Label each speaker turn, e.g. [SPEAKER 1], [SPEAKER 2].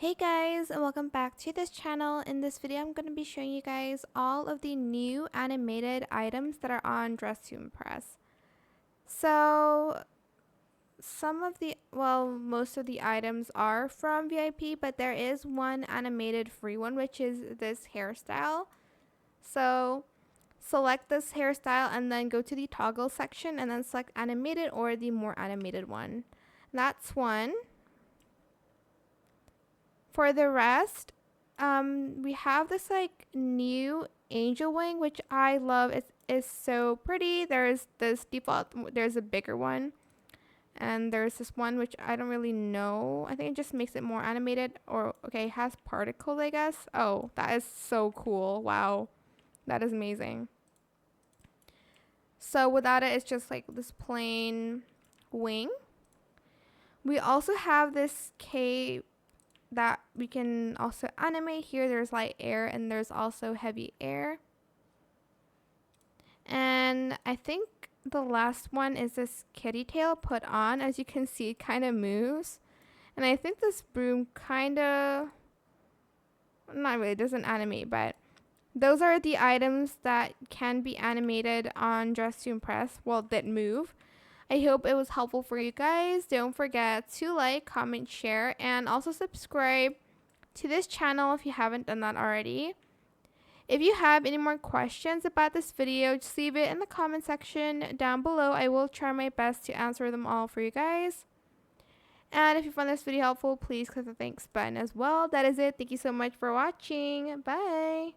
[SPEAKER 1] Hey guys, and welcome back to this channel. In this video, I'm going to be showing you guys all of the new animated items that are on Dress to Impress. So, most of the items are from VIP, but there is one animated free one, which is this hairstyle. So, select this hairstyle and then go to the toggle section and then select animated or the more animated one. That's one. For the rest, we have this like new angel wing, which I love. It's so pretty. There's this default, there's a bigger one, and there's this one which I don't really know. I think it just makes it more animated, or okay, it has particles, I guess. Oh, that is so cool. Wow, that is amazing. So without it, it's just like this plain wing. We also have this cape that we can also animate. Here there's light air and there's also heavy air. And I think the last one is this kitty tail put on. As you can see, it kind of moves. And I think this broom kind of, not really, doesn't animate, but those are the items that can be animated on Dress to Impress, well, that move. I hope it was helpful for you guys. Don't forget to like, comment, share, and also subscribe to this channel if you haven't done that already. If you have any more questions about this video, just leave it in the comment section down below. I will try my best to answer them all for you guys. And if you found this video helpful, please click the thanks button as well. That is it. Thank you so much for watching. Bye.